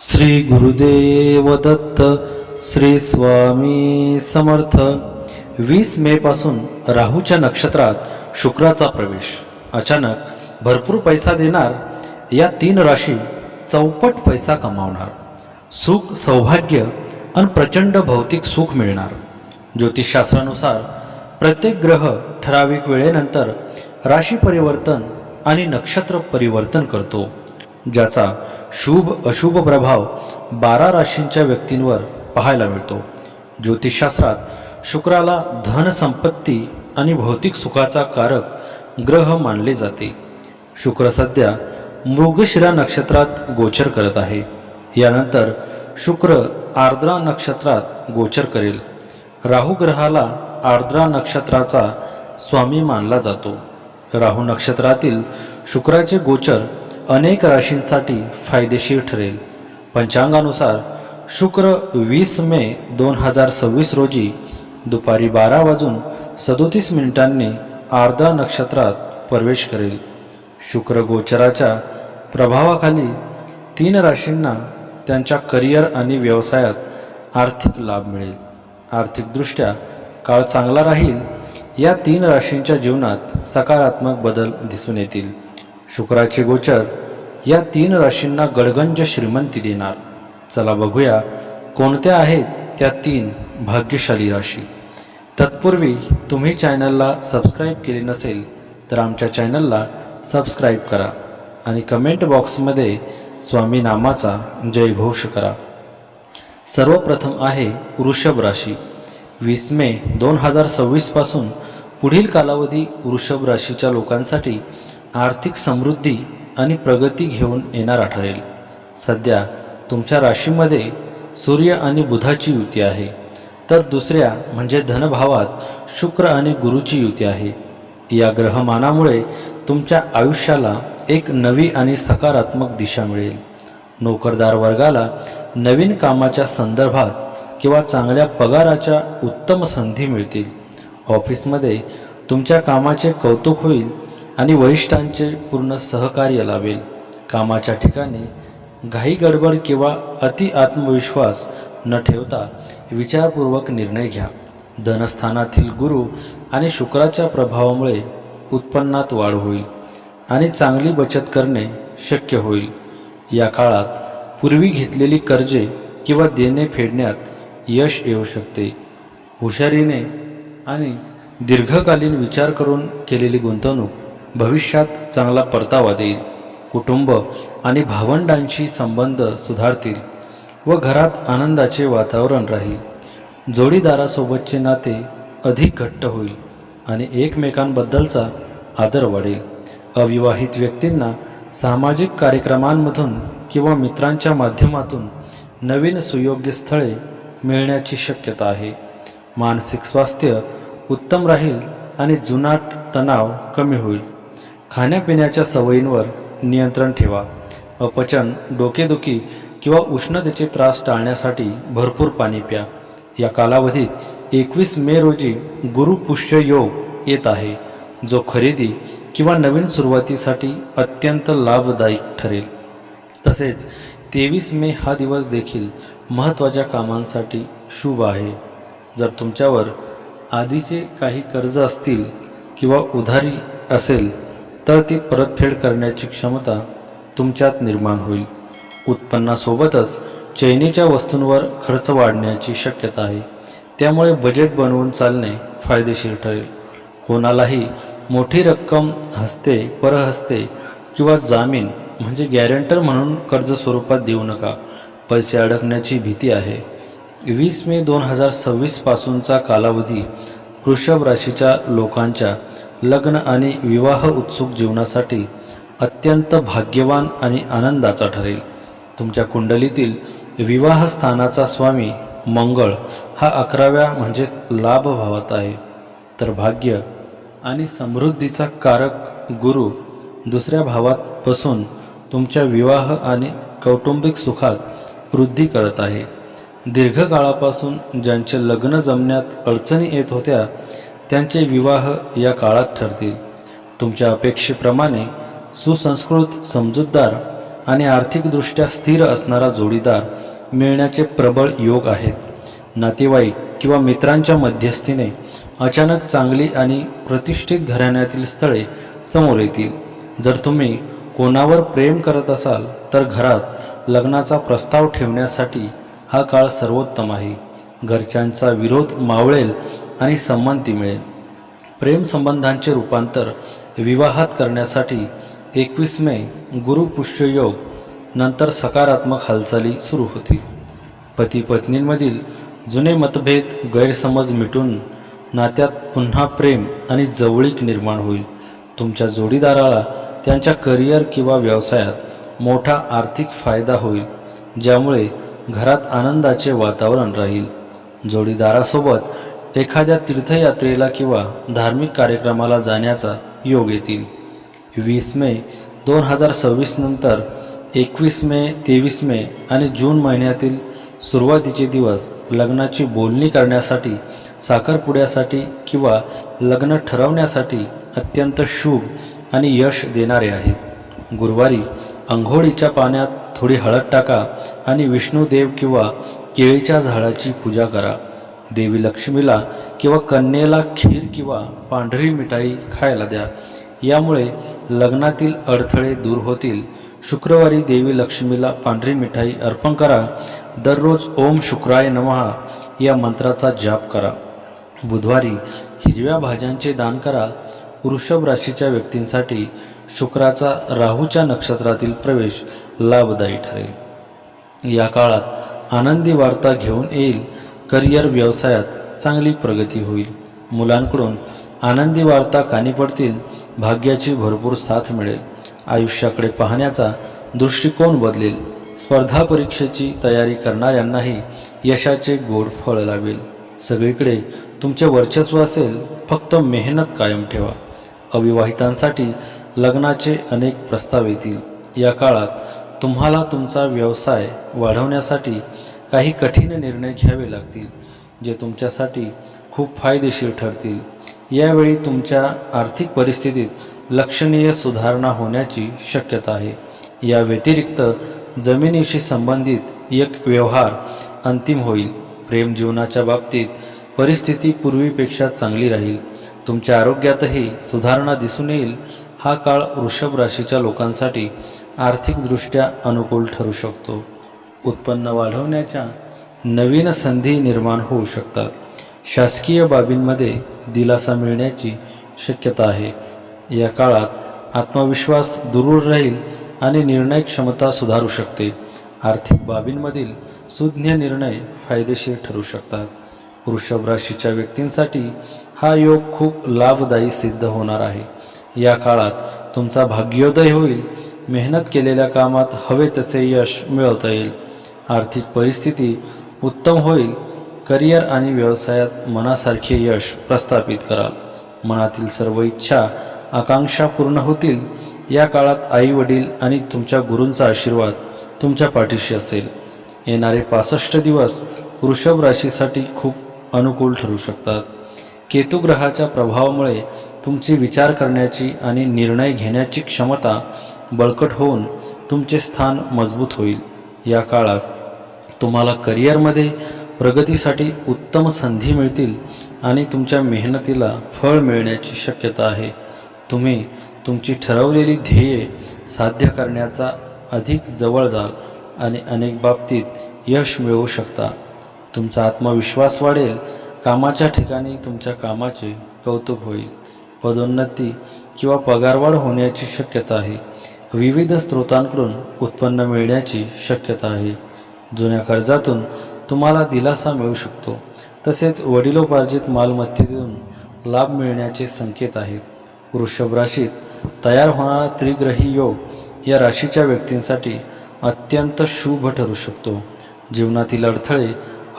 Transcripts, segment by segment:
श्री गुरुदेव दत्त. श्री स्वामी समर्थ. 20 मे पासून राहूच्या नक्षत्रात शुक्राचा प्रवेश. अचानक भरपूर पैसा देणार. या 3 राशी चौपट पैसा कमावणार. सुख, सौभाग्य आणि प्रचंड भौतिक सुख मिळणार. ज्योतिषशास्त्रानुसार प्रत्येक ग्रह ठराविक वेळेनंतर राशी परिवर्तन आणि नक्षत्र परिवर्तन करतो, ज्याचा शुभ अशुभ प्रभाव 12 राशींच्या व्यक्तींवर पाहायला मिळतो. ज्योतिषशास्त्रात शुक्राला धन, संपत्ती आणि भौतिक सुखाचा कारक ग्रह मानले जाते. शुक्र सध्या मृगशिरा नक्षत्रात गोचर करत आहे. यानंतर शुक्र आर्द्रा नक्षत्रात गोचर करेल. राहू ग्रहाला आर्द्रा नक्षत्राचा स्वामी मानला जातो. राहू नक्षत्रातील शुक्राचे गोचर अनेक राशींसाठी फायदेशीर ठरेल. पंचांगानुसार शुक्र 20 मे 2026 रोजी दुपारी 12:37 आर्द्रा नक्षत्रात प्रवेश करेल. शुक्र गोचराच्या प्रभावाखाली 3 राशींना त्यांच्या करिअर आणि व्यवसायात आर्थिक लाभ मिळेल. आर्थिकदृष्ट्या काळ चांगला राहील. या 3 राशींच्या जीवनात सकारात्मक बदल दिसून येतील. शुक्राचे गोचर या 3 राशींना गडगंज श्रीमंती देणार. चला बघूया कोणत्या आहेत त्या 3 भाग्यशाली राशी. तत्पूर्वी तुम्ही चॅनलला सबस्क्राईब केले नसेल तर आमच्या चॅनलला सबस्क्राईब करा आणि कमेंट बॉक्समध्ये स्वामी नामाचा जयघोष करा. सर्वप्रथम आहे वृषभ राशी. 20 मे 2026 पासून पुढील कालावधी वृषभ राशीच्या लोकांसाठी आर्थिक समृद्धी आणि प्रगती घेऊन येणारा ठरेल. सध्या तुमच्या राशीमध्ये सूर्य आणि बुधाची युती आहे, तर दुसऱ्या म्हणजे धनभावात शुक्र आणि गुरुची युती आहे. या ग्रहमानामुळे तुमच्या आयुष्याला एक नवी आणि सकारात्मक दिशा मिळेल. नोकरदार वर्गाला नवीन कामाच्या संदर्भात किंवा चांगल्या पगाराच्या उत्तम संधी मिळतील. ऑफिसमध्ये तुमच्या कामाचे कौतुक होईल आणि वरिष्ठांचे पूर्ण सहकार्य लाभेल. कामाच्या ठिकाणी घाई गडबड किंवा अति आत्मविश्वास न ठेवता विचारपूर्वक निर्णय घ्या. धनस्थानातील गुरु आणि शुक्राच्या प्रभावामुळे उत्पन्नात वाढ होईल आणि चांगली बचत करणे शक्य होईल. या काळात पूर्वी घेतलेली कर्जे किंवा देणे फेडण्यात यश येऊ शकते. हुशारीने आणि दीर्घकालीन विचार करून केलेली गुंतवणूक भविष्यात चांगला परतावा देईल. कुटुंब आणि भावंडांशी संबंध सुधारतील व घरात आनंदाचे वातावरण राहील. जोडीदारासोबतचे नाते अधिक घट्ट होईल आणि एकमेकांबद्दलचा आदर वाढेल. अविवाहित व्यक्तींना सामाजिक कार्यक्रमांमधून किंवा मित्रांच्या माध्यमातून नवीन सुयोग्य स्थळे मिळण्याची शक्यता आहे. मानसिक स्वास्थ्य उत्तम राहील आणि जुनाट तणाव कमी होईल. खाण्यापिण्याच्या सवयींवर नियंत्रण ठेवा. अपचन, डोकेदुखी किंवा उष्णतेचे त्रास टाळण्यासाठी भरपूर पाणी प्या. या कालावधीत 21 मे रोजी गुरु पुष्य योग येत आहे, जो खरेदी किंवा नवीन सुरुवातीसाठी अत्यंत लाभदायक ठरेल. तसेच 23 मे हा दिवस देखील महत्त्वाच्या कामांसाठी शुभ आहे. जर तुमच्यावर आधीचे काही कर्ज असतील किंवा उधारी असेल तर ती परतफेड करण्याची क्षमता तुमच्यात निर्माण होईल. उत्पन्नासोबतच चैनीच्या वस्तूंवर खर्च वाढण्याची शक्यता आहे, त्यामुळे बजेट बनवून चालणे फायदेशीर ठरेल. कोणालाही मोठी रक्कम हस्ते, परहस्ते किंवा जामीन म्हणजे गॅरंटर म्हणून कर्ज स्वरूपात देऊ नका. पैसे अडकण्याची भीती आहे. 20 मे 2026 पासूनचा कालावधी वृषभ राशीच्या लोकांच्या लग्न आणि विवाह उत्सुक जीवनासाठी अत्यंत भाग्यवान आणि आनंदाचा ठरेल. तुमच्या कुंडलीतील विवाह स्थानाचा स्वामी मंगळ हा 11व्या म्हणजेच लाभ भावात आहे, तर भाग्य आणि समृद्धीचा कारक गुरु 2ऱ्या भावात बसून तुमच्या विवाह आणि कौटुंबिक सुखात वृद्धी करत आहे. दीर्घकाळापासून ज्यांचे लग्न जमण्यात अडचणी येत होत्या त्यांचे विवाह या काळात ठरतील. तुमच्या अपेक्षेप्रमाणे सुसंस्कृत, समजूतदार आणि आर्थिकदृष्ट्या स्थिर असणारा जोडीदार मिळण्याचे प्रबळ योग आहेत. नातेवाईक किंवा मित्रांच्या मध्यस्थीने अचानक चांगली आणि प्रतिष्ठित घराण्यातील स्थळे समोर येतील. जर तुम्ही कोणावर प्रेम करत असाल तर घरात लग्नाचा प्रस्ताव ठेवण्यासाठी हा काळ सर्वोत्तम आहे. घरच्यांचा विरोध मावळेल आणि संमती मिळेल. प्रेमसंबंधांचे रूपांतर विवाहात करण्यासाठी 21 मे गुरुपुष्य योग नंतर सकारात्मक हालचाली सुरू होतील. पती पत्नींमधील जुने मतभेद गैरसमज मिटून नात्यात पुन्हा प्रेम आणि जवळीक निर्माण होईल. तुमच्या जोडीदाराला त्यांच्या करिअर किंवा व्यवसायात मोठा आर्थिक फायदा होईल, ज्यामुळे घरात आनंदाचे वातावरण राहील. जोडीदारासोबत एखाद्या तीर्थयात्रेला किंवा धार्मिक कार्यक्रमाला जाण्याचा योग येतील. 20 मे 2026 नंतर 21 मे, 23 मे आणि जून महिन्यातील सुरुवातीचे दिवस लग्नाची बोलणी करण्यासाठी, साखरपुड्यासाठी किंवा लग्न ठरवण्यासाठी अत्यंत शुभ आणि यश देणारे आहेत. गुरुवारी अंघोळीच्या पाण्यात थोडी हळद टाका आणि विष्णुदेव किंवा केळीच्या झाडाची पूजा करा. देवी लक्ष्मीला किंवा कन्येला खीर किंवा पांढरी मिठाई खायला द्या. यामुळे लग्नातील अडथळे दूर होतील. शुक्रवारी देवी लक्ष्मीला पांढरी मिठाई अर्पण करा. दररोज ओम शुक्राय नमः या मंत्राचा जाप करा. बुधवारी हिरव्या भाज्यांचे दान करा. वृषभ राशीच्या व्यक्तींसाठी शुक्राचा राहूच्या नक्षत्रातील प्रवेश लाभदायी ठरेल. या काळात आनंदी वार्ता घेऊन येईल. करिअर व्यवसायात चांगली प्रगती होईल. मुलांकडून आनंदी वार्ता कानी पडतील. भाग्याची भरपूर साथ मिळेल. आयुष्याकडे पाहण्याचा दृष्टिकोन बदलेल. स्पर्धा परीक्षेची तयारी करणाऱ्यांनाही यशाचे गोड फळ लाभेल. सगळीकडे तुमचे वर्चस्व असेल. फक्त मेहनत कायम ठेवा. अविवाहितांसाठी लग्नाचे अनेक प्रस्ताव येतील. या काळात तुम्हाला तुमचा व्यवसाय वाढवण्यासाठी काही कठीण निर्णय घ्यावे लागतील, जे तुमच्यासाठी खूप फायदेशीर ठरतील. यावेळी तुमच्या आर्थिक परिस्थितीत लक्षणीय सुधारणा होण्याची शक्यता आहे. या व्यतिरिक्त जमिनीशी संबंधित एक व्यवहार अंतिम होईल. प्रेम जीवनाच्या बाबतीत परिस्थिती पूर्वीपेक्षा चांगली राहील. तुमच्या आरोग्यातही सुधारणा दिसून येईल. हा काळ वृषभ राशीच्या लोकांसाठी आर्थिकदृष्ट्या अनुकूल ठरू शकतो. उत्पन्न वाढवण्याच्या नवीन संधी निर्माण होऊ शकतात. शासकीय बाबींमध्ये दिलासा मिळण्याची शक्यता आहे. या काळात आत्मविश्वास दुरूर राहील आणि निर्णय क्षमता सुधारू शकते. आर्थिक बाबींमधील सुज्ञ निर्णय फायदेशीर ठरू शकतात. वृषभ राशीच्या व्यक्तींसाठी हा योग खूप लाभदायी सिद्ध होणार आहे. या काळात तुमचा भाग्योदय होईल. मेहनत केलेल्या कामात हवे तसे यश मिळवता येईल. आर्थिक परिस्थिती उत्तम होईल. करिअर आणि व्यवसायात मनासारखे यश प्रस्थापित कराल. मनातील सर्व इच्छा आकांक्षा पूर्ण होतील. या काळात आई वडील आणि तुमच्या गुरूंचा आशीर्वाद तुमच्या पाठीशी असेल. येणारे 65 दिवस वृषभ राशीसाठी खूप अनुकूल ठरू शकतात. केतू ग्रहाच्या प्रभावामुळे तुमची विचार करण्याची आणि निर्णय घेण्याची क्षमता बळकट होऊन तुमचे स्थान मजबूत होईल. या काळात तुम्हाला करिअरमध्ये प्रगतीसाठी उत्तम संधी मिळतील आणि तुमच्या मेहनतीला फळ मिळण्याची शक्यता आहे. तुम्ही तुमची ठरवलेली ध्येये साध्य करण्याचा अधिक जवळ जाल आणि अनेक बाबतीत यश मिळवू शकता. तुमचा आत्मविश्वास वाढेल. कामाच्या ठिकाणी तुमच्या कामाचे कौतुक होईल. पदोन्नती किंवा पगारवाढ होण्याची शक्यता आहे. विविध स्रोतांकडून उत्पन्न मिळण्याची शक्यता आहे. जुन्या कर्जातून तुम्हाला दिलासा मिळू शकतो. तसेच वडिलोपार्जित मालमत्तेतून लाभ मिळण्याचे संकेत आहेत. वृषभ राशीत तयार होणारा त्रिग्रही योग या राशीच्या व्यक्तींसाठी अत्यंत शुभ ठरू शकतो. जीवनातील अडथळे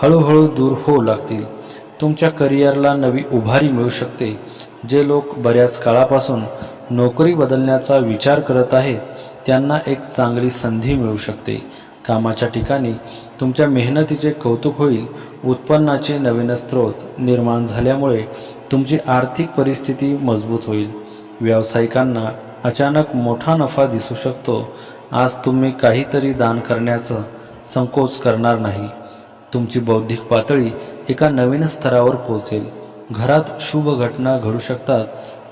हळूहळू दूर होऊ लागतील. तुमच्या करिअरला नवी उभारी मिळू शकते. जे लोक बऱ्याच काळापासून नोकरी बदलण्याचा विचार करत आहेत त्यांना एक चांगली संधी मिळू शकते. कामाच्या ठिकाणी तुमच्या मेहनतीचे कौतुक होईल. उत्पन्नाचे नवीन स्रोत निर्माण झाल्यामुळे तुमची आर्थिक परिस्थिती मजबूत होईल. व्यावसायिकांना अचानक मोठा नफा दिसू शकतो. आज तुम्ही काहीतरी दान करण्याचा संकोच करणार नाही. तुमची बौद्धिक पातळी एका नवीन स्तरावर पोहोचेल. घरात शुभ घटना घडू शकतात.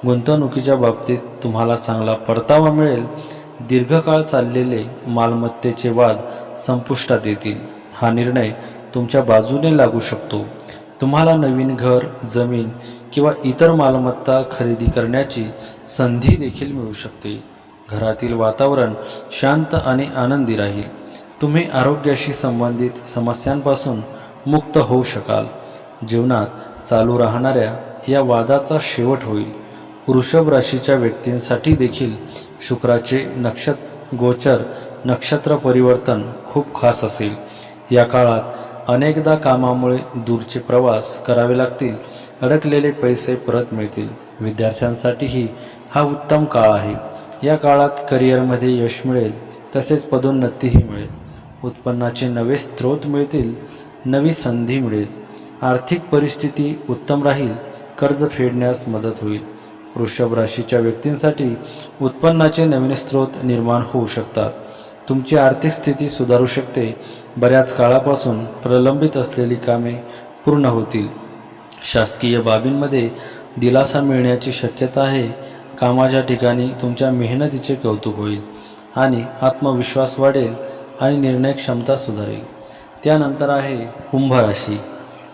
गुंतवणुकीच्या बाबतीत तुम्हाला चांगला परतावा मिळेल. दीर्घकाळ चाललेले मालमत्तेचे वाद संपुष्टात येतील. हा निर्णय तुमच्या बाजूने लागू शकतो. तुम्हाला नवीन घर, जमीन किंवा इतर मालमत्ता खरेदी करण्याची संधी देखील मिळू शकते. घरातील वातावरण शांत आणि आनंदी राहील. तुम्ही आरोग्याशी संबंधित समस्यांपासून मुक्त होऊ शकाल. जीवनात चालू राहणाऱ्या या वादाचा शेवट होईल. वृषभ राशीच्या व्यक्तींसाठी देखील शुक्राचे गोचर नक्षत्र परिवर्तन खूप खास असेल. या काळात अनेकदा कामामुळे दूरचे प्रवास करावे लागतील. अडकलेले पैसे परत मिळतील. विद्यार्थ्यांसाठीही हा उत्तम काळ आहे. या काळात करिअरमध्ये यश मिळेल, तसेच पदोन्नतीही मिळेल. उत्पन्नाचे नवे स्रोत मिळतील. नवी संधी मिळेल. आर्थिक परिस्थिती उत्तम राहील. कर्ज फेडण्यास मदत होईल. वृषभ राशीच्या व्यक्तींसाठी उत्पन्नाचे नवीन स्रोत निर्माण होऊ शकतात. तुमची आर्थिक स्थिती सुधारू शकते. बऱ्याच काळापासून प्रलंबित असलेली कामे पूर्ण होतील. शासकीय बाबींमध्ये दिलासा मिळण्याची शक्यता आहे. कामाच्या ठिकाणी तुमच्या मेहनतीचे कौतुक होईल आणि आत्मविश्वास वाढेल आणि निर्णय क्षमता सुधारेल. त्यानंतर आहे कुंभ राशी.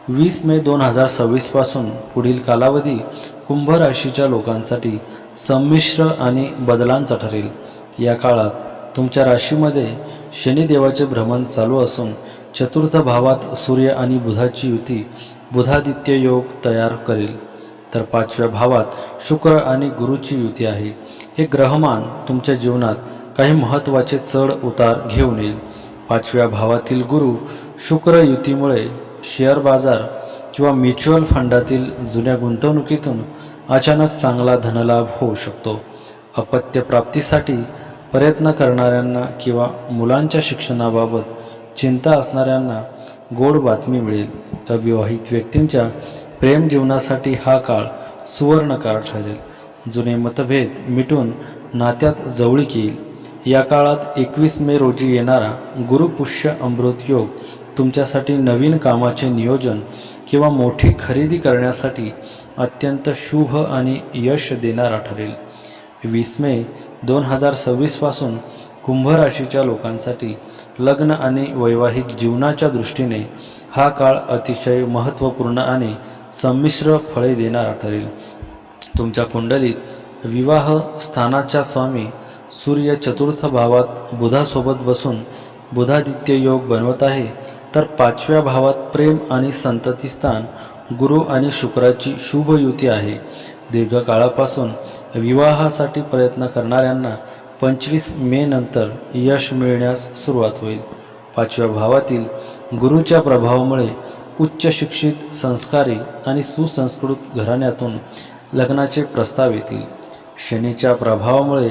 20 मे 2026 पासून पुढील कालावधी कुंभ राशीच्या लोकांसाठी संमिश्र आणि बदलांचा ठरेल. या काळात तुमच्या राशीमध्ये शनिदेवाचे भ्रमण चालू असून चतुर्थ भावात सूर्य आणि बुधाची युती बुधादित्य योग तयार करेल. तर 5व्या भावात शुक्र आणि गुरुची युती आहे. हे ग्रहमान तुमच्या जीवनात काही महत्त्वाचे चढ उतार घेऊन येईल. 5व्या भावातील गुरु शुक्र युतीमुळे शेअर बाजार किंवा म्युच्युअल फंडातील जुन्या गुंतवणुकीतून अचानक चांगला धनलाभ होऊ शकतो. अपत्य प्राप्तीसाठी प्रयत्न करणाऱ्यांना किंवा मुलांच्या शिक्षणाबाबत चिंता असणाऱ्यांना गोड बातमी मिळेल. अविवाहित व्यक्तींच्या प्रेम जीवनासाठी हा काळ सुवर्ण काळ ठरेल. जुने मतभेद मिटून नात्यात जवळीक येईल. या काळात 21 मे रोजी येणारा गुरुपुष्य अमृत योग तुमच्यासाठी नवीन कामाचे नियोजन किंवा मोठी खरेदी करण्यासाठी अत्यंत शुभ आणि यश देणारा ठरेल. 20 मे 2026 पासून कुंभ राशीच्या लोकांसाठी लग्न आणि वैवाहिक जीवनाच्या दृष्टीने हा काळ अतिशय महत्त्वपूर्ण आणि संमिश्र फळे देणारा ठरेल. तुमच्या कुंडलीत विवाह स्थानाच्या स्वामी सूर्य चतुर्थ भावात बुधासोबत बसून बुधादित्य योग बनवत आहे. तर 5व्या भावात प्रेम आणि संतती स्थान गुरु आणि शुक्राची शुभ युती आहे. दीर्घकाळापासून विवाहासाठी प्रयत्न करणाऱ्यांना 25 मे नंतर यश मिळण्यास सुरुवात होईल. 5व्या भावातील गुरुच्या प्रभावामुळे उच्च शिक्षित, संस्कारी आणि सुसंस्कृत घराण्यातून लग्नाचे प्रस्ताव येतील. शनीच्या प्रभावामुळे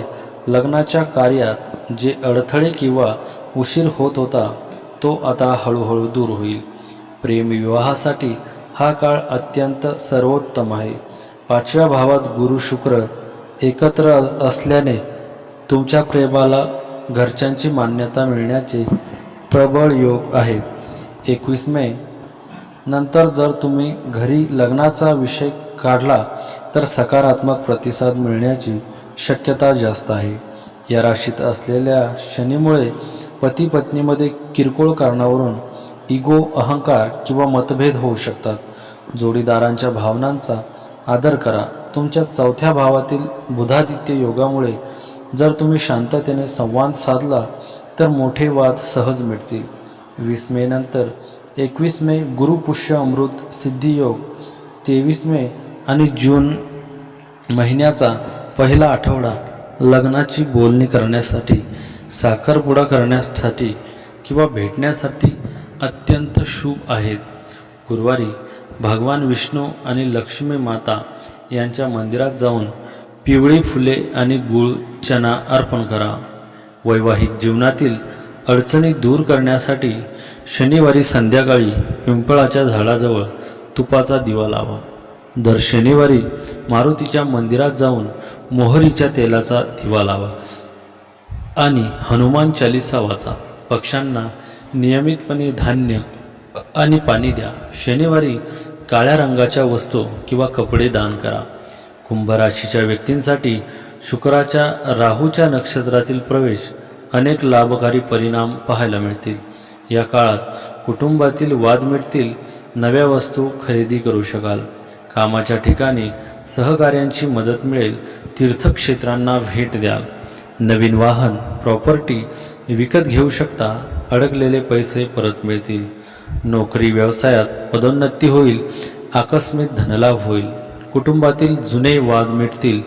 लग्नाच्या कार्यात जे अडथळे किंवा उशीर होत होता तो आता हळूहळू दूर होईल. प्रेमविवाहासाठी हा काळ अत्यंत सर्वोत्तम आहे. 5व्या भावात गुरु शुक्र एकत्र असल्याने तुमच्या प्रेमाला घरच्यांची मान्यता मिळण्याचे प्रबळ योग आहेत. 21 मे नंतर जर तुम्ही घरी लग्नाचा विषय काढला तर सकारात्मक प्रतिसाद मिळण्याची शक्यता जास्त आहे. या राशीत असलेल्या शनीमुळे पती पत्नीमध्ये किरकोळ कारणावरून इगो, अहंकार किंवा मतभेद होऊ शकतात. जोडीदारांच्या भावनांचा आदर करा. तुमच्या 4थ्या भावातील बुधादित्य योगामुळे जर तुम्ही शांततेने संवाद साधला तर मोठे वाद सहज मिटतील. 20 मे नंतर 21 मे गुरुपुष्य अमृत सिद्धियोग, 23 मे आणि जून महिन्याचा पहिला आठवडा लग्नाची बोलणी करण्यासाठी, साखरपुडा करण्यासाठी किंवा भेटण्यासाठी अत्यंत शुभ आहेत. गुरुवारी भगवान विष्णू आणि लक्ष्मी माता यांच्या मंदिरात जाऊन पिवळी फुले आणि गूळ चणा अर्पण करा. वैवाहिक जीवनातील अडचणी दूर करण्यासाठी शनिवारी संध्याकाळी पिंपळाच्या झाडाजवळ तुपाचा दिवा लावा. दर शनिवारी मारुतीच्या मंदिरात जाऊन मोहरीच्या तेलाचा दिवा लावा. आणि हनुमान चालिसा वाचा. पक्ष्यांना नियमितपणे धान्य आणि पाणी द्या. शनिवारी काळ्या रंगाच्या वस्तू किंवा कपडे दान करा. कुंभ राशीच्या व्यक्तींसाठी शुक्राच्या राहूच्या नक्षत्रातील प्रवेश अनेक लाभकारी परिणाम पाहायला मिळतील. या काळात कुटुंबातील वाद मिटतील. नव्या वस्तू खरेदी करू शकाल. कामाच्या ठिकाणी सहकाऱ्यांची मदत मिळेल. तीर्थक्षेत्रांना भेट द्याल. नवीन वाहन प्रॉपर्टी विकत घेऊ शकता. अडकलेले पैसे परत मिळतील. नोकरी व्यवसायात पदोन्नती होईल. आकस्मिक धनलाभ होईल. कुटुंबातील जुने वाद मिटतील.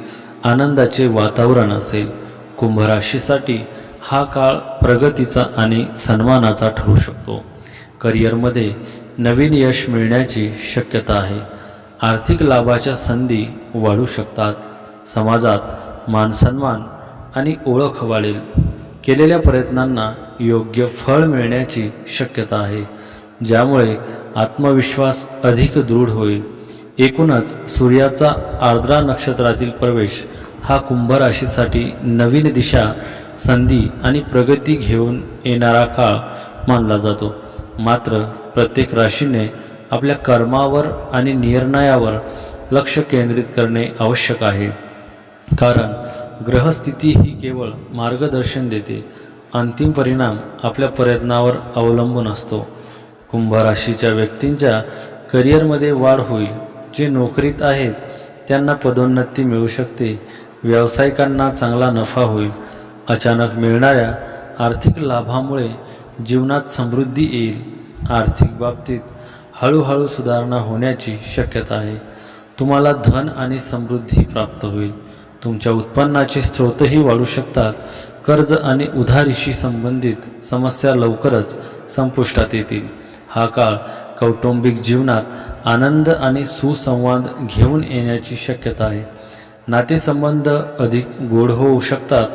आनंदाचे वातावरण असेल. कुंभ राशीसाठी हा काळ प्रगतीचा आणि सन्मानाचा ठरू शकतो. करिअरमध्ये नवीन यश मिळण्याची शक्यता आहे. आर्थिक लाभाच्या संधी वाढू शकतात. समाजात मानसन्मान आणि ओळख वाढेल. केलेल्या प्रयत्नांना योग्य फळ मिळण्याची शक्यता आहे, ज्यामुळे आत्मविश्वास अधिक दृढ होईल. एकूणच सूर्याचा आर्द्रा नक्षत्रातील प्रवेश हा कुंभ राशीसाठी नवीन दिशा, संधी आणि प्रगती घेऊन येणारा काळ मानला जातो. मात्र प्रत्येक राशीने आपल्या कर्मावर आणि निर्णयावर लक्ष केंद्रित करणे आवश्यक आहे, कारण ग्रहस्थिती ही केवळ मार्गदर्शन देते. अंतिम परिणाम आपल्या प्रयत्नावर अवलंबून असतो. कुंभ राशीच्या व्यक्तींच्या करिअरमध्ये वाढ होईल. जे नोकरीत आहेत त्यांना पदोन्नती मिळू शकते. व्यावसायिकांना चांगला नफा होईल. अचानक मिळणाऱ्या आर्थिक लाभामुळे जीवनात समृद्धी येईल. आर्थिक बाबतीत हळूहळू सुधारणा होण्याची शक्यता आहे. तुम्हाला धन आणि समृद्धी प्राप्त होईल. तुमच्या उत्पन्नाचे स्रोतही वाढू शकतात. कर्ज आणि उधारीशी संबंधित समस्या लवकरच संपुष्टात येतील. हा काळ कौटुंबिक जीवनात आनंद आणि सुसंवाद घेऊन येण्याची शक्यता आहे. नातेसंबंध अधिक गोड होऊ शकतात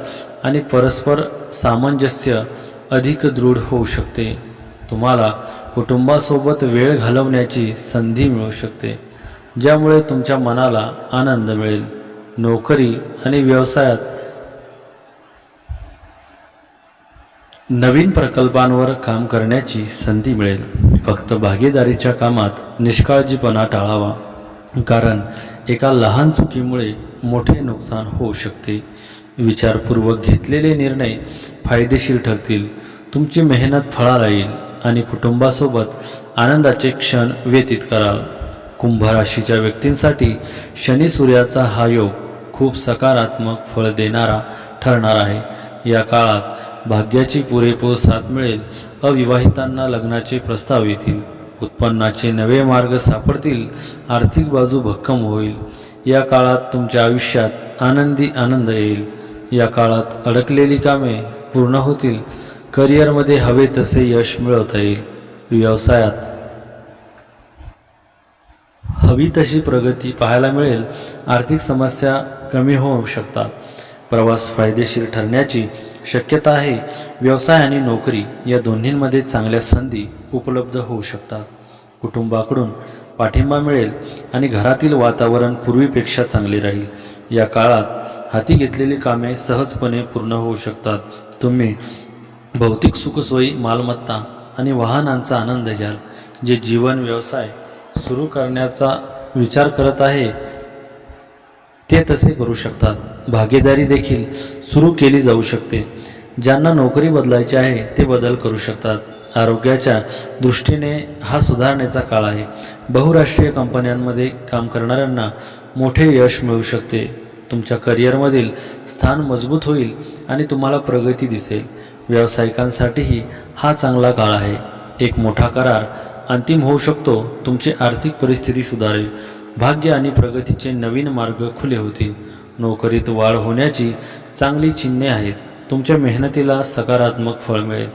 आणि परस्पर सामंजस्य अधिक दृढ होऊ शकते. तुम्हाला कुटुंबासोबत वेळ घालवण्याची संधी मिळू शकते, ज्यामुळे तुमच्या मनाला आनंद मिळेल. नोकरी आणि व्यवसायात नवीन प्रकल्पांवर काम करण्याची संधी मिळेल. फक्त भागीदारीच्या कामात निष्काळजीपणा टाळावा, कारण एका लहान चुकीमुळे मोठे नुकसान होऊ शकते. विचारपूर्वक घेतलेले निर्णय फायदेशीर ठरतील. तुमची मेहनत फळाला येईल आणि कुटुंबासोबत आनंदाचे क्षण व्यतीत कराल. कुंभ राशीच्या व्यक्तींसाठी शनी सूर्याचा हा योग खूप सकारात्मक फळ देणारा ठरणार आहे. या काळात भाग्याची पुरेपूर साथ मिळेल. अविवाहितांना लग्नाचे प्रस्ताव येतील. उत्पन्नाचे नवे मार्ग सापडतील. आर्थिक बाजू भक्कम होईल. या काळात तुमच्या आयुष्यात आनंद येईल. या काळात अडकलेली कामे पूर्ण होतील. करिअरमध्ये हवे तसे यश मिळवता येईल. व्यवसायात हवी तशी प्रगती पाहायला मिळेल. आर्थिक समस्या कमी होऊ शकतात. प्रवास फायदेशीर ठरण्याची शक्यता आहे. व्यवसाय आणि नोकरी या दोन्हींमध्ये चांगल्या संधी उपलब्ध होऊ शकतात. कुटुंबाकडून पाठिंबा मिळेल आणि घरातील वातावरण पूर्वीपेक्षा चांगले राहील. या काळात हाती घेतलेली कामे सहजपणे पूर्ण होऊ शकतात. तुम्ही भौतिक सुखसोयी, मालमत्ता आणि वाहनांचा आनंद घ्याल. जे जीवन व्यवसाय सुरू करण्याचा विचार करत आहे ते तसे करू शकतात. भागीदारी देखील सुरू केली जाऊ शकते. ज्यांना नोकरी बदलायची आहे ते बदल करू शकतात. आरोग्याच्या दृष्टीने हा सुधारणेचा काळ आहे. बहुराष्ट्रीय कंपन्यांमध्ये काम करणाऱ्यांना मोठे यश मिळू शकते. तुमच्या करिअरमधील स्थान मजबूत होईल आणि तुम्हाला प्रगती दिसेल. व्यावसायिकांसाठीही हा चांगला काळ आहे. एक मोठा करार अंतिम होऊ शकतो. तुमची आर्थिक परिस्थिती सुधारेल. भाग्य आणि प्रगतीचे नवीन मार्ग खुले होतील. नोकरीत वाढ होण्याची चांगली चिन्हे आहेत. तुमच्या मेहनतीला सकारात्मक फळ मिळेल.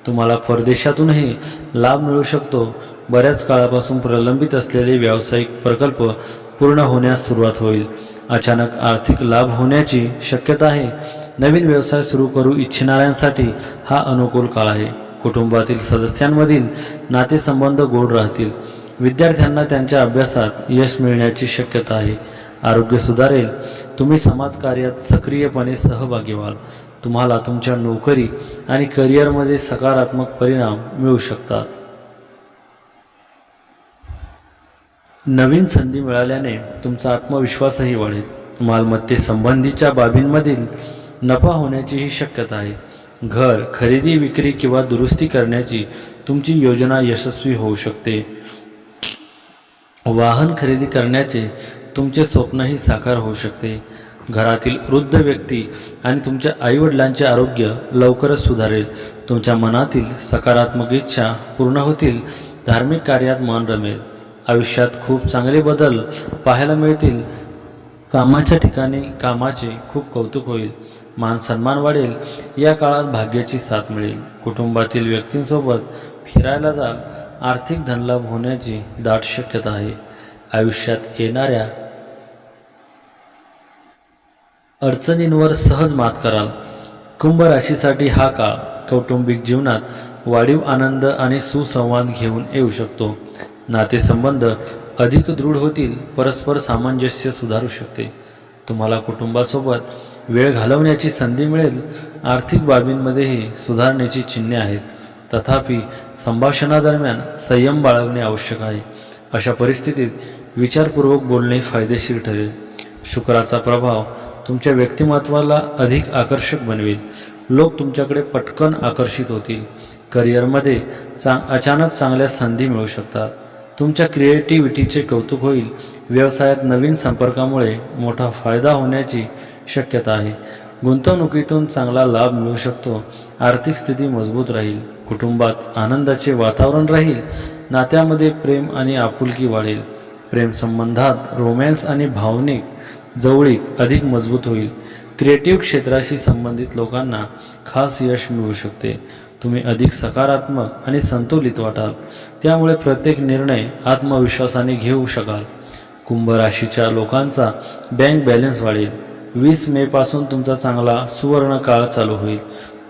तुम्हाला परदेशातूनही लाभ मिळू शकतो. बऱ्याच काळापासून प्रलंबित असलेले व्यावसायिक प्रकल्प पूर्ण होण्यास सुरुवात होईल. अचानक आर्थिक लाभ होण्याची शक्यता आहे. नवीन व्यवसाय सुरू करू इच्छिणाऱ्यांसाठी हा अनुकूल काळ आहे. कुटुंबातील सदस्यांमधील नातेसंबंध गोड राहतील. विद्यार्थ्यांना त्यांच्या अभ्यासात यश मिळण्याची शक्यता आहे. आरोग्य सुधारेल. तुम्ही समाजकार्यात सक्रियपणे सहभागी व्हाल. तुम्हाला तुमच्या नोकरी आणि करिअरमध्ये सकारात्मक परिणाम मिळू शकतात. नवीन संधी मिळाल्याने तुमचा आत्मविश्वासही वाढेल. मालमत्तेसंबंधीच्या बाबींमधील नफा होण्याचीही शक्यता आहे. घर खरेदी विक्री किंवा दुरुस्ती करण्याची तुमची योजना यशस्वी होऊ शकते. वाहन खरेदी करण्याचे तुमचे स्वप्नही साकार होऊ शकते. घरातील वृद्ध व्यक्ती आणि तुमच्या आईवडिलांचे आरोग्य लवकरच सुधारेल. तुमच्या मनातील सकारात्मक इच्छा पूर्ण होतील. धार्मिक कार्यात मन रमेल. आयुष्यात खूप चांगले बदल पाहायला मिळतील. कामाच्या ठिकाणी कामाचे खूप कौतुक होईल. मान सन्मान वाढेल. या काळात भाग्याची साथ मिळेल. कुटुंबातील व्यक्तींसोबत फिरायला जाल. आर्थिक धनलाभ होण्याची दाट शक्यता आहे. आयुष्यात येणाऱ्या अडचणींवर सहज मात कराल. कुंभ राशीसाठी हा काळ कौटुंबिक जीवनात वाढीव आनंद आणि सुसंवाद घेऊन येऊ शकतो. नातेसंबंध अधिक दृढ होतील. परस्पर सामंजस्य सुधारू शकते. तुम्हाला कुटुंबासोबत वेळ घालवण्याची संधी मिळेल. आर्थिक बाबींमध्येही सुधारण्याची चिन्हे आहेत. तथापि संभाषणादरम्यान संयम बाळगणे आवश्यक आहे. अशा परिस्थितीत विचारपूर्वक बोलणे फायदेशीर ठरेल. शुक्राचा प्रभाव तुमच्या व्यक्तिमत्वाला अधिक आकर्षक बनवेल. लोक तुमच्याकडे पटकन आकर्षित होतील. करिअरमध्ये अचानक चांगल्या संधी मिळू शकतात. तुमच्या क्रिएटिव्हिटीचे कौतुक होईल. व्यवसायात नवीन संपर्कामुळे मोठा फायदा होण्याची शक्यता आहे. गुंतवणुकीतून चांगला लाभ मिळू शकतो. आर्थिक स्थिती मजबूत राहील. कुटुंबात आनंदाचे वातावरण राहील. नात्यामध्ये प्रेम आणि आपुलकी वाढेल. प्रेमसंबंधात रोमॅन्स आणि भावनिक जवळीक अधिक मजबूत होईल. क्रिएटिव्ह क्षेत्राशी संबंधित लोकांना खास यश मिळू शकते. तुम्ही अधिक सकारात्मक आणि संतुलित वाटाल. त्यामुळे प्रत्येक निर्णय आत्मविश्वासाने घेऊ शकाल. कुंभ राशीच्या लोकांचा बँक बॅलन्स वाढेल. 20 मेपासून तुमचा चांगला सुवर्ण काळ चालू होईल.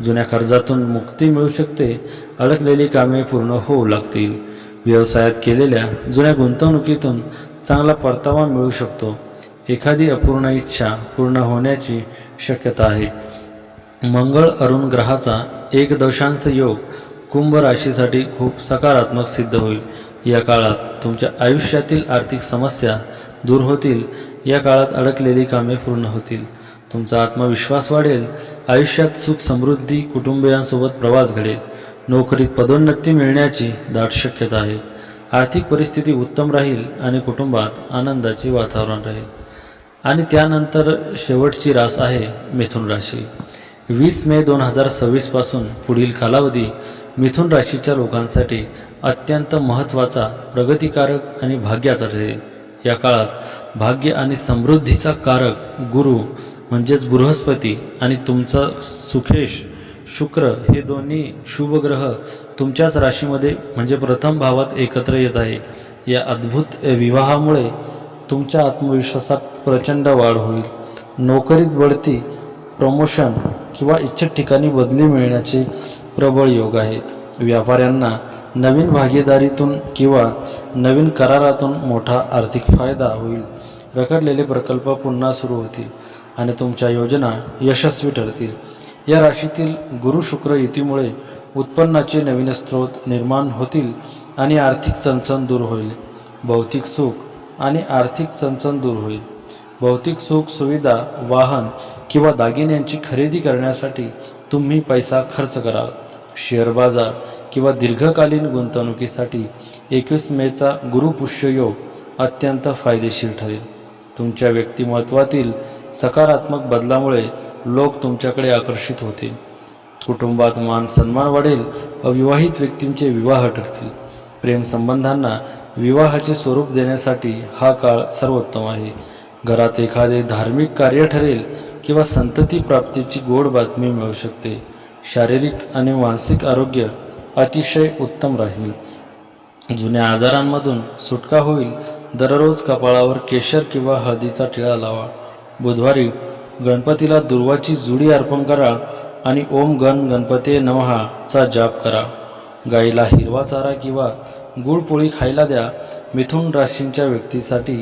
जुन्या कर्जातून मुक्ती मिळू शकते. अडकलेली कामे पूर्ण होऊ लागतील. व्यवसायात केलेल्या जुन्या गुंतवणुकीतून चांगला परतावा मिळू शकतो. एखादी अपूर्ण इच्छा पूर्ण होण्याची शक्यता आहे. मंगळ अरुण ग्रहाचा 1 योग कुंभ राशीसाठी खूप सकारात्मक सिद्ध होईल. या काळात तुमच्या आयुष्यातील आर्थिक समस्या दूर होतील. या काळात अडकलेली कामे पूर्ण होतील. तुमचा आत्मविश्वास वाढेल. आयुष्यात सुख समृद्धी, कुटुंबियांसोबत प्रवास घडेल. नोकरीत पदोन्नती मिळण्याची दाट शक्यता आहे. आर्थिक परिस्थिती उत्तम राहील आणि कुटुंबात आनंदाचे वातावरण राहील. आणि त्यानंतर शेवटची रास आहे मिथुन राशी. 20 मे 2026 पासून पुढील कालावधी मिथुन राशीच्या लोकांसाठी अत्यंत महत्त्वाचा, प्रगतिकारक आणि भाग्याचा ठरेल. या काळात भाग्य आणि समृद्धीचा कारक गुरु म्हणजेच बृहस्पती आणि तुमचा सुखेश शुक्र हे दोन्ही शुभ ग्रह तुमच्याच राशीमध्ये म्हणजे प्रथम भावात एकत्र येत आहे. या अद्भुत विवाहामुळे तुमच्या आत्मविश्वासात प्रचंड वाढ होईल. नोकरीत बढती, प्रमोशन किंवा इच्छित ठिकाणी बदली मिळण्याचे प्रबळ योग आहे. व्यापाऱ्यांना नवीन भागीदारीतून किंवा नवीन करारातून मोठा आर्थिक फायदा होईल. रखडलेले प्रकल्प पुन्हा सुरू होतील आणि तुमच्या योजना यशस्वी ठरतील. या राशीतील गुरु शुक्र युतीमुळे उत्पन्नाचे नवीन स्रोत निर्माण होतील आणि आर्थिक चणचण दूर होईल. भौतिक सुख आणि आर्थिक चणचण दूर होईल. भौतिक सुख सुविधा, वाहन किंवा दागिन्यांची खरेदी करण्यासाठी तुम्ही पैसा खर्च कराल. शेअर बाजार किंवा दीर्घकालीन गुंतवणुकीसाठी 21 मेचा गुरुपुष्य योग अत्यंत फायदेशीर ठरेल. तुमच्या व्यक्तिमत्वातील सकारात्मक बदलामुळे लोक तुमच्याकडे आकर्षित होतील. कुटुंबात मान सन्मान वाढेल. अविवाहित व्यक्तींचे विवाह ठरतील. प्रेमसंबंधांना विवाहाचे स्वरूप देण्यासाठी हा काळ सर्वोत्तम आहे. घरात एखादे धार्मिक कार्य ठरेल किंवा संतती प्राप्तीची गोड बातमी मिळू शकते. शारीरिक आणि मानसिक आरोग्य अतिशय उत्तम राहील. जुन्या आजारांमधून सुटका होईल. दररोज कपाळावर केशर किंवा हळदीचा टिळा लावा. बुधवारी गणपतीला दुर्वाची जुडी अर्पण करा आणि ओम गण गणपते नमः चा जाप करा. गाईला हिरवा चारा किंवा गुळपोळी खायला द्या. मिथुन राशींच्या व्यक्तीसाठी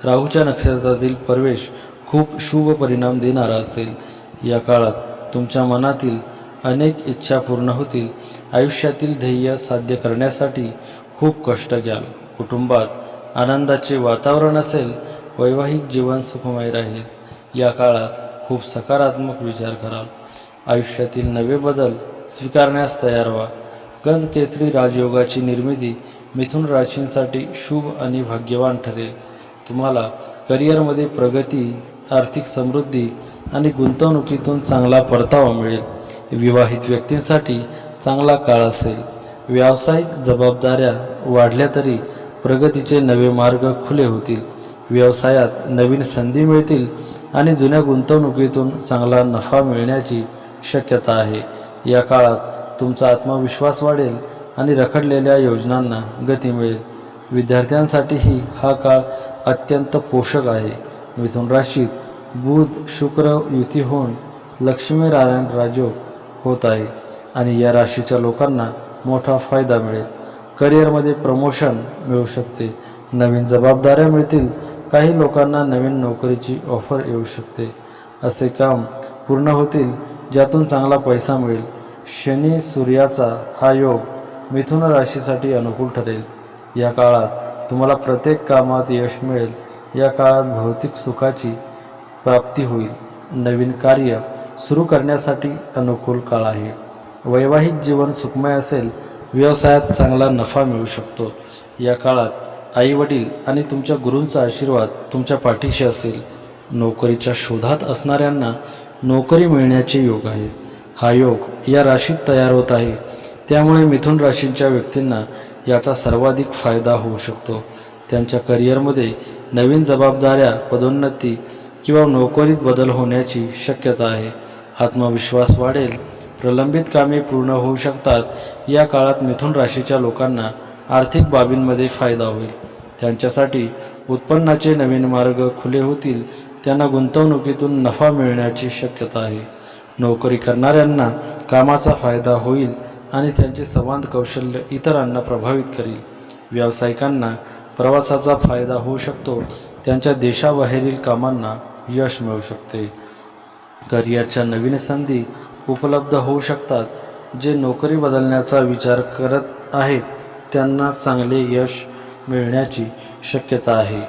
राहूच्या नक्षत्रातील प्रवेश खूप शुभ परिणाम देणारा असेल. या काळात तुमच्या मनातील अनेक इच्छा पूर्ण होतील. आयुष्यातील ध्येय साध्य करण्यासाठी खूप कष्ट घ्याल. कुटुंबात आनंदाचे वातावरण असेल. वैवाहिक जीवन सुखमय राहील. या काळात खूप सकारात्मक विचार कराल. आयुष्यातील नवे बदल स्वीकारण्यास तयार व्हा. गजकेसरी राजयोगाची निर्मिती मिथुन राशींसाठी शुभ आणि भाग्यवान ठरेल. तुम्हाला करिअरमध्ये प्रगती, आर्थिक समृद्धी आणि गुंतवणुकीतून चांगला परतावा मिळेल. विवाहित व्यक्तींसाठी चांगला काळ असेल. व्यावसायिक जबाबदाऱ्या वाढल्या तरी प्रगतीचे नवे मार्ग खुले होतील. व्यवसायात नवीन संधी मिळतील आणि जुन्या गुंतवणुकीतून चांगला नफा मिळण्याची शक्यता आहे. या काळात तुमचा आत्मविश्वास वाढेल आणि रखडलेल्या योजनांना गती मिळेल. विद्यार्थ्यांसाठीही हा काळ अत्यंत पोषक आहे. मिथुन राशीत बुध शुक्र युती होऊन लक्ष्मीनारायण राजयोग होत आहे आणि या राशीच्या लोकांना मोठा फायदा मिळेल. करिअरमध्ये प्रमोशन मिळू शकते. नवीन जबाबदाऱ्या मिळतील. काही लोकांना नवीन नोकरीची ऑफर येऊ शकते. असे काम पूर्ण होतील ज्यातून चांगला पैसा मिळेल. शनी सूर्याचा हा योग मिथुन राशीसाठी अनुकूल ठरेल. या काळात तुम्हाला प्रत्येक कामात यश मिळेल. या काळात भौतिक सुखाची प्राप्ती होईल. नवीन कार्य सुरू करण्यासाठी अनुकूल काळ आहे. वैवाहिक जीवन सुखमय असेल. व्यवसायात चांगला नफा मिळू शकतो. या काळात आईवडील आणि तुमच्या गुरूंचा आशीर्वाद तुमच्या पाठीशी असेल. नोकरीच्या शोधात असणाऱ्यांना नोकरी मिळण्याचे योग आहेत. हा योग या राशीत तयार होत आहे. त्यामुळे मिथुन राशींच्या व्यक्तींना याचा सर्वाधिक फायदा होऊ शकतो. त्यांच्या करिअरमध्ये नवीन जबाबदाऱ्या, पदोन्नती किंवा नोकरीत बदल होण्याची शक्यता आहे. आत्मविश्वास वाढेल. प्रलंबित कामे पूर्ण होऊ शकतात. या काळात मिथुन राशीच्या लोकांना आर्थिक बाबींमध्ये फायदा होईल. त्यांच्यासाठी उत्पन्नाचे नवीन मार्ग खुले होतील. त्यांना गुंतवणुकीतून नफा मिळण्याची शक्यता आहे. नोकरी करणाऱ्यांना कामाचा फायदा होईल आणि त्यांचे संवाद कौशल्य इतरांना प्रभावित करेल. व्यावसायिकांना प्रवासाचा फायदा होऊ शकतो. त्यांच्या देशाबाहेरील कामांना यश मिळू शकते. करिअरच्या नवीन संधी उपलब्ध होऊ शकतात. जे नोकरी बदलण्याचा विचार करत आहेत त्यांना चांगले यश मिळण्याची शक्यता आहे.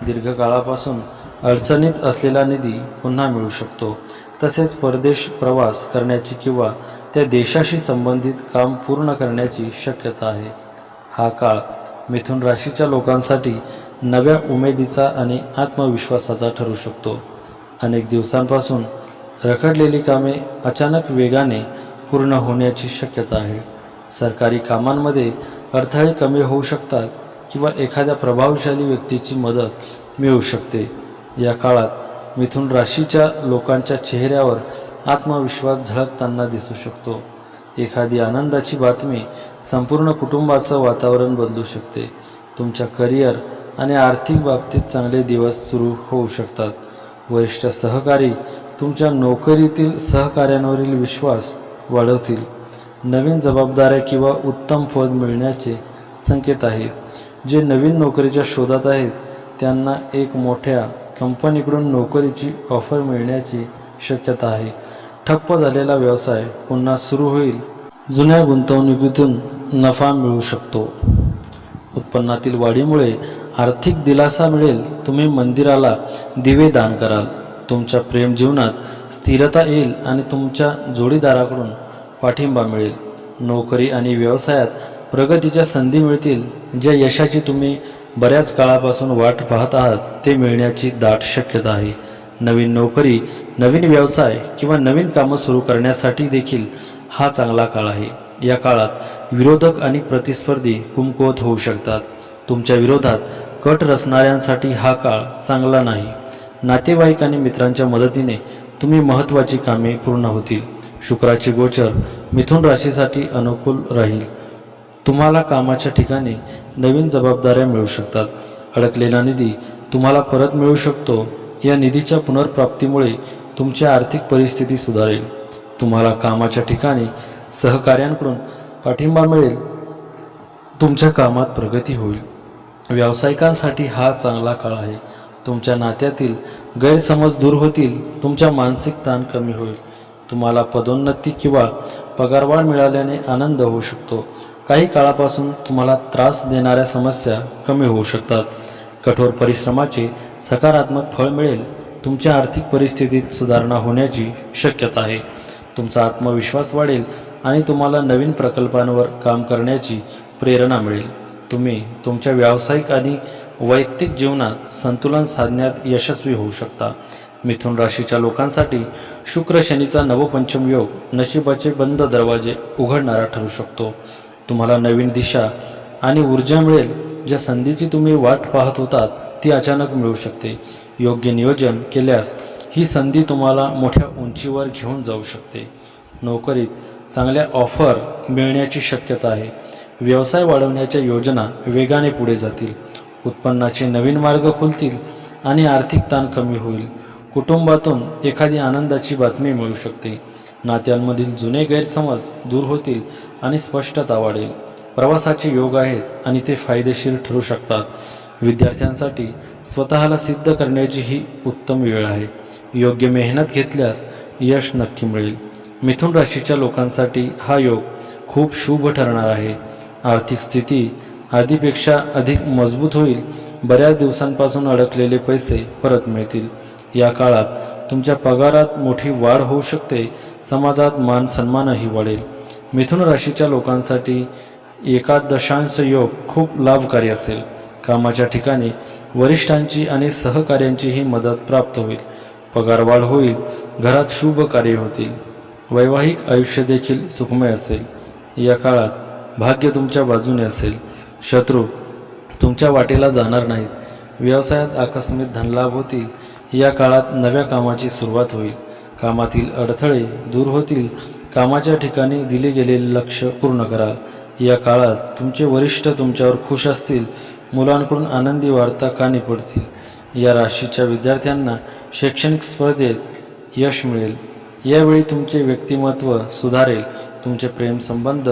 दीर्घकाळापासून अडचणीत असलेला निधी पुन्हा मिळू शकतो. तसेच परदेश प्रवास करण्याची किंवा त्या देशाशी संबंधित काम पूर्ण करण्याची शक्यता आहे. हा काळ मिथुन राशीच्या लोकांसाठी नव्या उमेदीचा आणि आत्मविश्वासाचा ठरू शकतो. अनेक दिवसांपासून रखडलेली कामे अचानक वेगाने पूर्ण होण्याची शक्यता आहे. सरकारी कामांमध्ये अडथळे कमी होऊ शकतात किंवा एखाद्या प्रभावशाली व्यक्तीची मदत मिळू शकते. या काळात मिथुन राशीच्या लोकांच्या चेहऱ्यावर आत्मविश्वास झळकताना दिसू शकतो. एखादी आनंदाची बातमी संपूर्ण कुटुंबाचं वातावरण बदलू शकते. तुमच्या करिअर आणि आर्थिक बाबतीत चांगले दिवस सुरू होऊ शकतात. वरिष्ठ सहकारी तुमच्या नोकरीतील सहकाऱ्यांवरील विश्वास वाढवतील. नवीन जबाबदाऱ्या किंवा उत्तम पद मिळण्याचे संकेत आहेत. जे नवीन नोकरीच्या शोधात आहेत त्यांना एक मोठ्या कंपनीकडून नोकरीची ऑफर मिळण्याची शक्यता आहे. ठप्प झालेला व्यवसाय पुन्हा सुरू होईल. जुन्या गुंतवणुकीतून नफा मिळू शकतो. उत्पन्नातील वाढीमुळे आर्थिक दिलासा मिळेल. तुम्ही मंदिराला दिवे दान कराल. तुमच्या प्रेम जीवनात स्थिरता येईल आणि तुमच्या जोडीदाराकडून पाठिंबा मिळेल. नोकरी आणि व्यवसायात प्रगतीच्या संधी मिळतील. ज्या यशाची तुम्ही बऱ्याच काळापासून वाट पाहत आहात ते मिळण्याची दाट शक्यता आहे. नवीन नोकरी, नवीन व्यवसाय किंवा नवीन कामं सुरू करण्यासाठी देखील हा चांगला काळ आहे. या काळात विरोधक आणि प्रतिस्पर्धी कमकुवत होऊ शकतात. तुमच्या विरोधात कट रचणाऱ्यांसाठी हा काळ चांगला नाही. नातेवाईक आणि मित्रांच्या मदतीने तुम्ही महत्त्वाची कामे पूर्ण होतील. शुक्राचे गोचर मिथुन राशीसाठी अनुकूल राहील. तुम्हाला कामाच्या ठिकाणी नवीन जबाबदाऱ्या मिळू शकतात. अडकलेला निधी तुम्हाला परत मिळू शकतो. या निधीच्या पुनर्प्राप्तीमुळे तुमची आर्थिक परिस्थिती सुधारेल. तुम्हाला कामाच्या ठिकाणी सहकाऱ्यांकडून पाठिंबा मिळेल. तुमच्या कामात प्रगती होईल. व्यावसायिकांसाठी हा चांगला काळ आहे. तुमच्या नात्यातील गैरसमज दूर होतील. तुमच्या मानसिक ताण कमी होईल. तुम्हाला पदोन्नती किंवा पगारवाढ मिळाल्याने आनंद होऊ शकतो. काही काळापासून तुम्हाला त्रास देणाऱ्या समस्या कमी होऊ शकतात. कठोर परिश्रमाचे सकारात्मक फळ मिळेल. तुमच्या आर्थिक परिस्थितीत सुधारणा होण्याची शक्यता आहे. तुमचा आत्मविश्वास वाढेल आणि तुम्हाला नवीन प्रकल्पांवर काम करण्याची प्रेरणा मिळेल. तुम्ही तुमच्या व्यावसायिक आणि वैयक्तिक जीवनात संतुलन साधण्यात यशस्वी होऊ शकता. मिथुन राशीच्या लोकांसाठी शुक्र शनीचा नवपंचम योग नशिबाचे बंद दरवाजे उघडणारा ठरू शकतो. तुम्हाला नवीन दिशा आणि ऊर्जा मिळेल. ज्या संधीची तुम्ही वाट पाहत होतात ती अचानक मिळू शकते. योग्य नियोजन केल्यास ही संधी तुम्हाला मोठ्या उंचीवर घेऊन जाऊ शकते. नोकरीत चांगल्या ऑफर मिळण्याची शक्यता आहे. व्यवसाय वाढवण्याच्या योजना वेगाने पुढे जातील. उत्पन्नाचे नवीन मार्ग खुलतील आणि आर्थिक ताण कमी होईल. कुटुंबातून एखादी आनंदाची बातमी मिळू शकते. नात्यांमधील जुने गैरसमज दूर होतील आणि स्पष्टता वाढेल. प्रवासाचे योग आहेत आणि ते फायदेशीर ठरू शकतात. विद्यार्थ्यांसाठी स्वतःला सिद्ध करण्याची ही उत्तम वेळ आहे. योग्य मेहनत घेतल्यास यश नक्की मिळेल. मिथुन राशीच्या लोकांसाठी हा योग खूप शुभ ठरणार आहे. आर्थिक स्थिती आधीपेक्षा अधिक मजबूत होईल. बऱ्याच दिवसांपासून अडकलेले पैसे परत मिळतील. या काळात तुमच्या पगारात मोठी वाढ होऊ शकते. समाजात मान सन्मानही वाढेल. मिथुन राशीच्या लोकांसाठी एकादशांश योग खूप लाभकारी असेल. कामाच्या ठिकाणी वरिष्ठांची आणि सहकाऱ्यांचीही मदत प्राप्त होईल. पगारवाढ होईल. घरात शुभ कार्य होतील. वैवाहिक आयुष्य देखील सुखमय असेल. या काळात भाग्य तुमच्या बाजूने असेल. शत्रू तुमच्या वाटेला जाणार नाहीत. व्यवसायात आकस्मिक धनलाभ होतील. या काळात नव्या कामाची सुरुवात होईल. कामातील अडथळे दूर होतील. कामाच्या ठिकाणी दिले गेलेले लक्ष्य पूर्ण कराल. या काळात तुमचे वरिष्ठ तुमच्यावर खुश असतील. मुलांकडून आनंदी वार्ता कानी पडतील. या राशीच्या विद्यार्थ्यांना शैक्षणिक स्पर्धेत यश मिळेल. यावेळी तुमचे व्यक्तिमत्व सुधारेल. तुमचे प्रेमसंबंध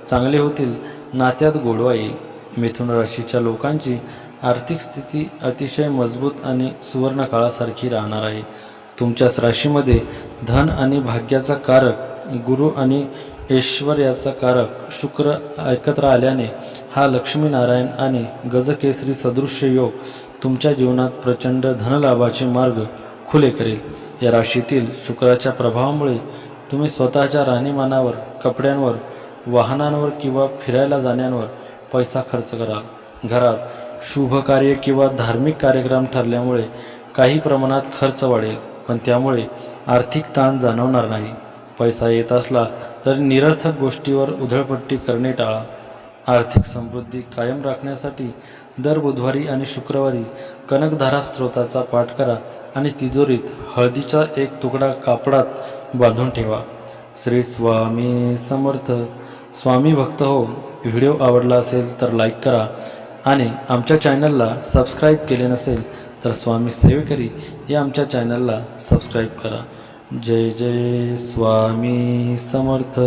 चांगले होतील. नात्यात गोडवा येईल. मिथुन राशीच्या लोकांची आर्थिक स्थिती अतिशय मजबूत आणि सुवर्ण काळासारखी राहणार आहे. तुमच्याच राशीमध्ये धन आणि भाग्याचा कारक गुरु आणि ऐश्वर्याचा कारक शुक्र एकत्र आल्याने हा लक्ष्मीनारायण आणि गजकेसरी सदृश्य योग तुमच्या जीवनात प्रचंड धनलाभाचे मार्ग खुले करेल. या राशीतील शुक्राच्या प्रभावामुळे तुम्ही स्वतःच्या राहणीमानावर, कपड्यांवर, वाहनांवर किंवा फिरायला जाण्यावर पैसा खर्च कराल. घरात शुभ कार्य किंवा धार्मिक कार्यक्रम ठरल्यामुळे काही प्रमाणात खर्च वाढेल, पण त्यामुळे आर्थिक ताण जाणवणार नाही. पैसा येत असला तरी निरर्थक गोष्टीवर उधळपट्टी करणे टाळा. आर्थिक समृद्धी कायम राखण्यासाठी दर बुधवारी आणि शुक्रवारी कनकधारा स्तोत्राचा पाठ करा आणि तिजोरीत हळदीचा एक तुकडा कापडात बांधून ठेवा. श्री स्वामी समर्थ. स्वामी भक्त हो. व्हिडिओ आवडला असेल तर लाईक करा आणि आमच्या चॅनलला सबस्क्राईब केले नसेल तर स्वामी सेवेकरी या आमच्या चॅनलला सबस्क्राईब करा. जय जय स्वामी समर्थ.